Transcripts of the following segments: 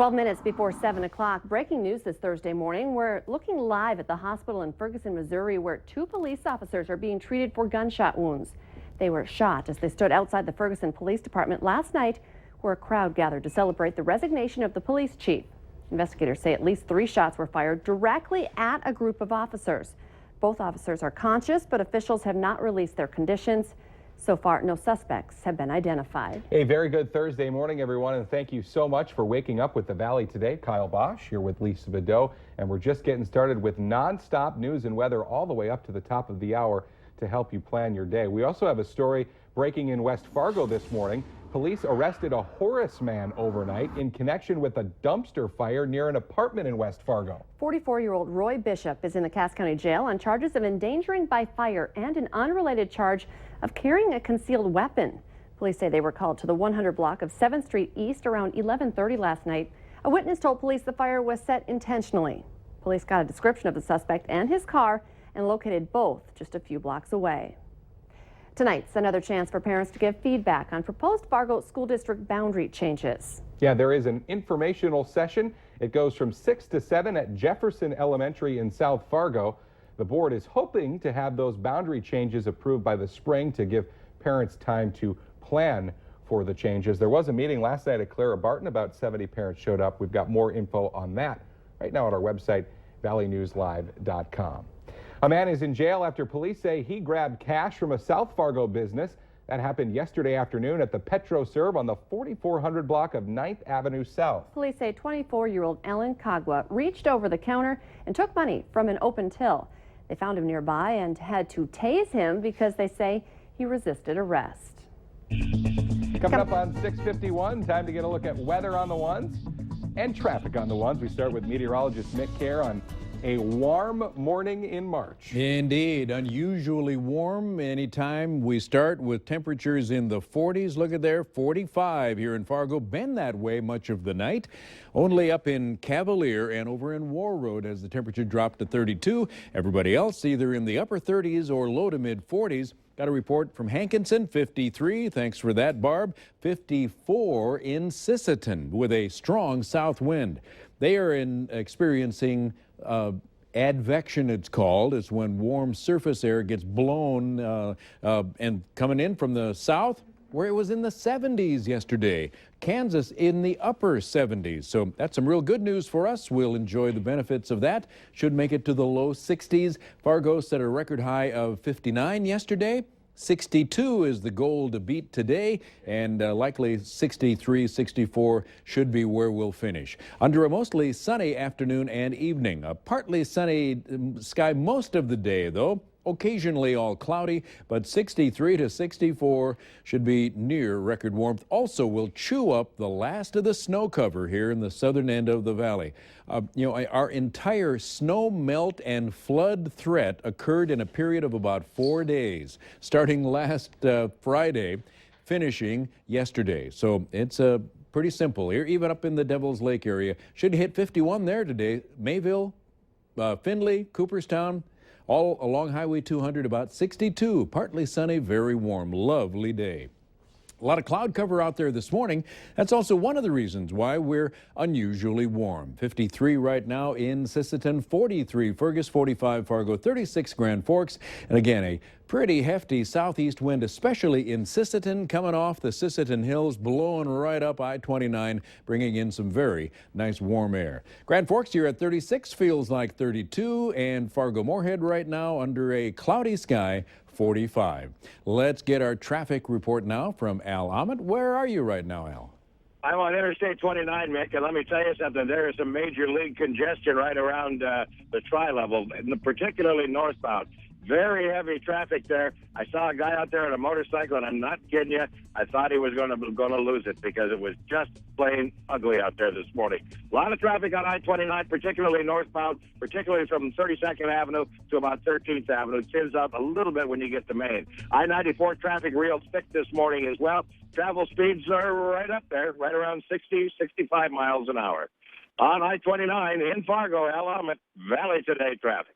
12 minutes before 7 o'clock, breaking news this Thursday morning. We're looking live at the hospital in Ferguson, Missouri, where two police officers are being treated for gunshot wounds. They were shot as they stood outside the Ferguson Police Department last night, where a crowd gathered to celebrate the resignation of the police chief. Investigators say at least 3 shots were fired directly at a group of officers. Both officers are conscious, but officials have not released their conditions. So far, no suspects have been identified. A very good Thursday morning, everyone, and thank you so much for waking up with the Valley today. Kyle Bosch here with Lisa Bedeau, and we're just getting started with non-stop news and weather all the way up to the top of the hour to help you plan your day. We also have a story breaking in West Fargo this morning. Police arrested a Horace man overnight in connection with a dumpster fire near an apartment in West Fargo. 44-year-old Roy Bishop is in the Cass County Jail on charges of endangering by fire and an unrelated charge of carrying a concealed weapon. Police say they were called to the 100 block of 7th Street East around 11:30 last night. A witness told police the fire was set intentionally. Police got a description of the suspect and his car and located both just a few blocks away. Tonight's another chance for parents to give feedback on proposed Fargo School District boundary changes. Yeah, there is an informational session. It goes from 6 to 7 at Jefferson Elementary in South Fargo. The board is hoping to have those boundary changes approved by the spring to give parents time to plan for the changes. There was a meeting last night at Clara Barton. About 70 parents showed up. We've got more info on that right now at our website, valleynewslive.com. A man is in jail after police say he grabbed cash from a South Fargo business. That happened yesterday afternoon at the PetroServe on the 4400 block of 9th Avenue South. Police say 24-year-old Alan Kagwa reached over the counter and took money from an open till. They found him nearby and had to tase him because they say he resisted arrest. Coming up on 6:51, time to get a look at weather on the ones and traffic on the ones. We start with meteorologist Mick Kerr on a warm morning in March. Indeed, unusually warm anytime we start with temperatures in the 40s. Look at there, 45 here in Fargo. Been that way much of the night. Only up in Cavalier and over in War Road as the temperature dropped to 32. Everybody else either in the upper 30s or low to mid 40s. Got a report from Hankinson, 53. Thanks for that, Barb. 54 in Sisseton with a strong south wind. They are experiencing advection, it's called. It's when warm surface air gets blown and coming in from the south, where it was in the 70s yesterday. Kansas in the upper 70s. So that's some real good news for us. We'll enjoy the benefits of that. Should make it to the low 60s. Fargo set a record high of 59 yesterday. 62 is the goal to beat today, and likely 63, 64 should be where we'll finish. Under a mostly sunny afternoon and evening. A partly sunny sky most of the day, though. Occasionally all cloudy, but 63 to 64 should be near record warmth. Also will chew up the last of the snow cover here in the southern end of the valley. Our entire snow melt and flood threat occurred in a period of about 4 days, starting last Friday, finishing yesterday. So it's pretty simple here, even up in the Devil's Lake area. Should hit 51 there today. Mayville, Findlay, Cooperstown, all along Highway 200, about 62. Partly sunny, very warm, lovely day. A lot of cloud cover out there this morning. That's also one of the reasons why we're unusually warm. 53 right now in Sisseton, 43 Fergus, 45 Fargo, 36 Grand Forks. And again, a pretty hefty southeast wind, especially in Sisseton, coming off the Sisseton Hills, blowing right up I-29, bringing in some very nice warm air. Grand Forks, you're at 36, feels like 32, and Fargo-Moorhead right now under a cloudy sky, 45. Let's get our traffic report now from Al Ahmed. Where are you right now, Al? I'm on Interstate 29, Mick, and let me tell you something. There is some major league congestion right around the tri-level, particularly northbound. Very heavy traffic there. I saw a guy out there on a motorcycle, and I'm not kidding you. I thought he was going to lose it because it was just plain ugly out there this morning. A lot of traffic on I-29, particularly northbound, particularly from 32nd Avenue to about 13th Avenue. It thins out a little bit when you get to Main. I-94 traffic real thick this morning as well. Travel speeds are right up there, right around 60, 65 miles an hour. On I-29 in Fargo, Al Ahmed, Valley Today traffic.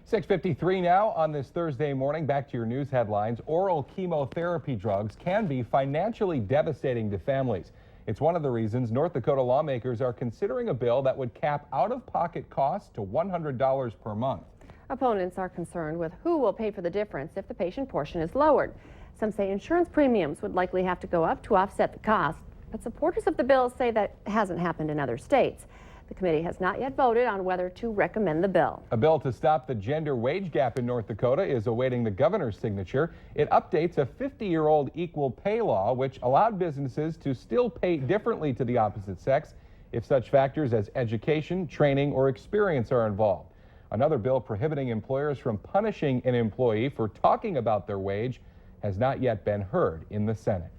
6:53 now on this Thursday morning. Back to your news headlines. Oral chemotherapy drugs can be financially devastating to families. It's one of the reasons North Dakota lawmakers are considering a bill that would cap out-of-pocket costs to $100 per month. Opponents are concerned with who will pay for the difference if the patient portion is lowered. Some say insurance premiums would likely have to go up to offset the cost, but supporters of the bill say that hasn't happened in other states. The committee has not yet voted on whether to recommend the bill. A bill to stop the gender wage gap in North Dakota is awaiting the governor's signature. It updates a 50-year-old equal pay law, which allowed businesses to still pay differently to the opposite sex if such factors as education, training, or experience are involved. Another bill prohibiting employers from punishing an employee for talking about their wage has not yet been heard in the Senate.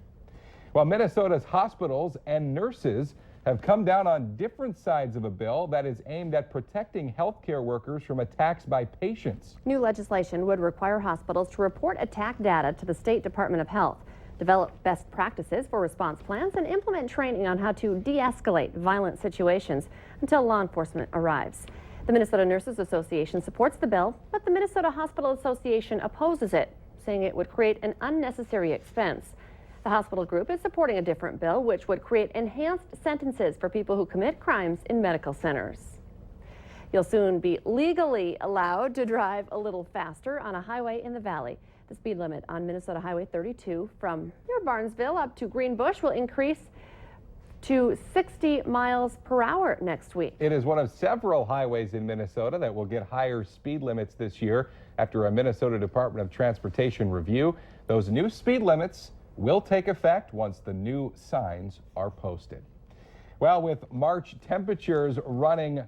While Minnesota's hospitals and nurses have come down on different sides of a bill that is aimed at protecting healthcare workers from attacks by patients. New legislation would require hospitals to report attack data to the State Department of Health, develop best practices for response plans, and implement training on how to de-escalate violent situations until law enforcement arrives. The Minnesota Nurses Association supports the bill, but the Minnesota Hospital Association opposes it, saying it would create an unnecessary expense. The hospital group is supporting a different bill which would create enhanced sentences for people who commit crimes in medical centers. You'll soon be legally allowed to drive a little faster on a highway in the valley. The speed limit on Minnesota Highway 32 from near Barnesville up to Greenbush will increase to 60 miles per hour next week. It is one of several highways in Minnesota that will get higher speed limits this year after a Minnesota Department of Transportation review. Those new speed limits will take effect once the new signs are posted. Well, with March temperatures running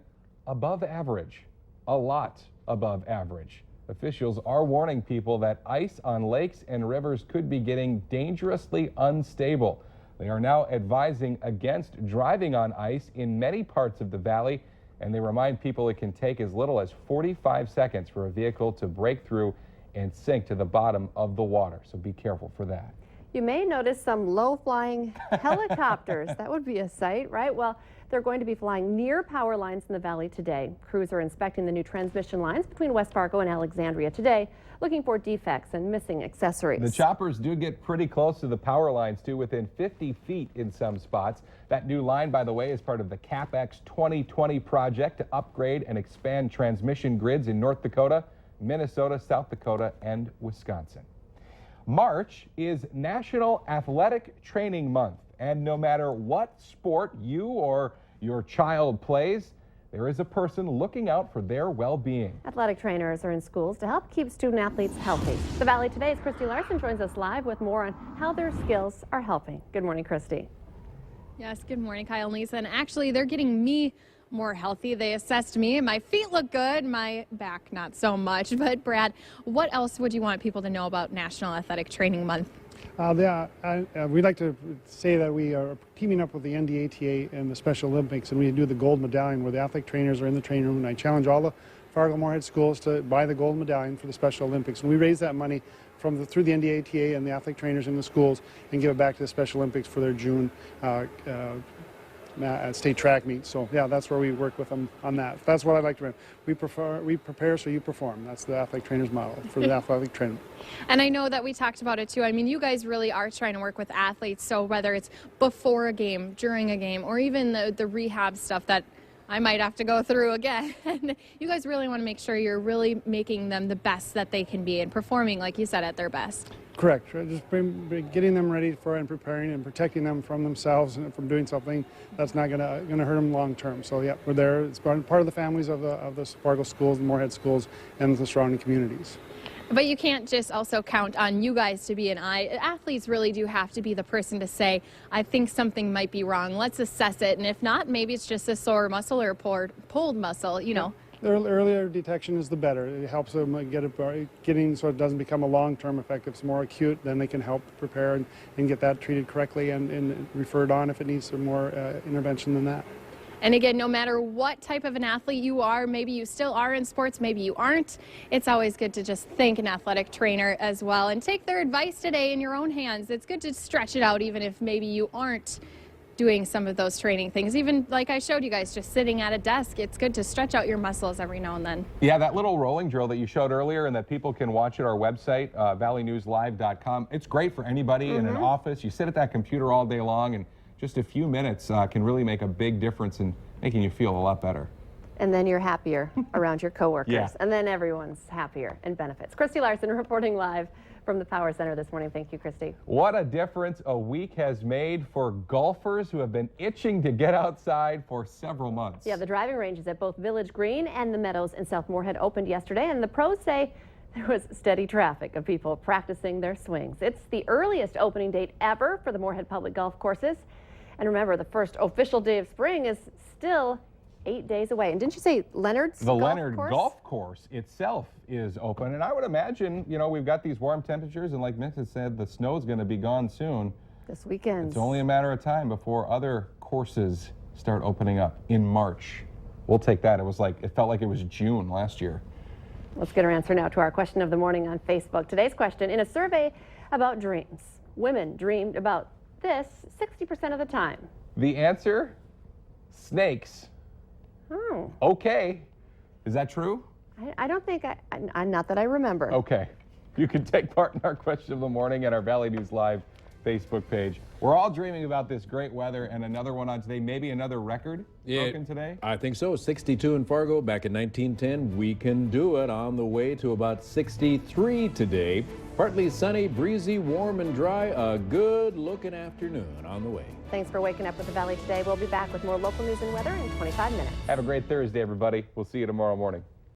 above average, a lot above average, officials are warning people that ice on lakes and rivers could be getting dangerously unstable. They are now advising against driving on ice in many parts of the valley, and they remind people it can take as little as 45 seconds for a vehicle to break through and sink to the bottom of the water. So be careful for that. You may notice some low-flying helicopters. That would be a sight, right? Well, they're going to be flying near power lines in the valley today. Crews are inspecting the new transmission lines between West Fargo and Alexandria today, looking for defects and missing accessories. The choppers do get pretty close to the power lines, too, within 50 feet in some spots. That new line, by the way, is part of the CapEx 2020 project to upgrade and expand transmission grids in North Dakota, Minnesota, South Dakota, and Wisconsin. March is National Athletic Training Month, and no matter what sport you or your child plays, there is a person looking out for their well-being. Athletic trainers are in schools to help keep student athletes healthy. The Valley Today's Christy Larson joins us live with more on how their skills are helping. Good morning, Christy. Yes, good morning, Kyle and Lisa. And actually, they're getting me more healthy. They assessed me. My feet look good, my back not so much. But Brad, what else would you want people to know about National Athletic Training Month? We'd like to say that we are teaming up with the NDATA and the Special Olympics, and we do the gold medallion where the athletic trainers are in the training room, and I challenge all the Fargo-Moorhead schools to buy the gold medallion for the Special Olympics. And we raise that money through the NDATA and the athletic trainers in the schools and give it back to the Special Olympics for their June state track meet. So yeah, that's where we work with them on that. That's what I like to run. We prepare so you perform. That's the athletic trainer's model for the athletic trainer. And I know that we talked about it too. I mean, you guys really are trying to work with athletes. So whether it's before a game, during a game, or even the rehab stuff that I might have to go through again. You guys really want to make sure you're really making them the best that they can be and performing, like you said, at their best. Correct. Just getting them ready for and preparing and protecting them from themselves and from doing something that's not going to hurt them long term. So yeah, we're there. It's part of the families of the Fargo schools, the Moorhead schools, and the surrounding communities. But you can't just also count on you guys to be an eye. Athletes really do have to be the person to say, I think something might be wrong. Let's assess it. And if not, maybe it's just a sore muscle or a pulled muscle, you know. The earlier detection is the better. It helps them getting so it doesn't become a long-term effect. If it's more acute, then they can help prepare and get that treated correctly and referred on if it needs some more intervention than that. And again, no matter what type of an athlete you are, maybe you still are in sports, maybe you aren't, it's always good to just thank an athletic trainer as well and take their advice today in your own hands. It's good to stretch it out even if maybe you aren't doing some of those training things. Even like I showed you guys, just sitting at a desk, it's good to stretch out your muscles every now and then. Yeah, that little rolling drill that you showed earlier and that people can watch at our website, valleynewslive.com, it's great for anybody in an office. You sit at that computer all day long and just a few minutes can really make a big difference in making you feel a lot better. And then you're happier around your coworkers. Yeah. And then everyone's happier and benefits. Christy Larson reporting live from the Power Center this morning. Thank you, Christy. What a difference a week has made for golfers who have been itching to get outside for several months. Yeah, the driving ranges at both Village Green and the Meadows in South Moorhead opened yesterday, and the pros say there was steady traffic of people practicing their swings. It's the earliest opening date ever for the Moorhead public golf courses. And remember, the first official day of spring is still 8 days away. And didn't you say Leonard's The Leonard Golf Course itself is open, and I would imagine, you know, we've got these warm temperatures, and like Mick has said, the snow's going to be gone soon. This weekend. It's only a matter of time before other courses start opening up in March. We'll take that. It felt like it was June last year. Let's get our answer now to our question of the morning on Facebook. Today's question: in a survey about dreams, women dreamed about this 60% of the time. The answer? Snakes. Oh. Okay. Is that true? I don't think not that I remember. Okay. You can take part in our question of the morning at our Valley News Live Facebook page. We're all dreaming about this great weather, and another one on today, maybe another record broken today. I think so. 62 in Fargo back in 1910. We can do it. On the way to about 63 today. Partly sunny, breezy, warm and dry. A good looking afternoon on the way. Thanks for waking up with the Valley today. We'll be back with more local news and weather in 25 minutes. Have a great Thursday, everybody. We'll see you tomorrow morning.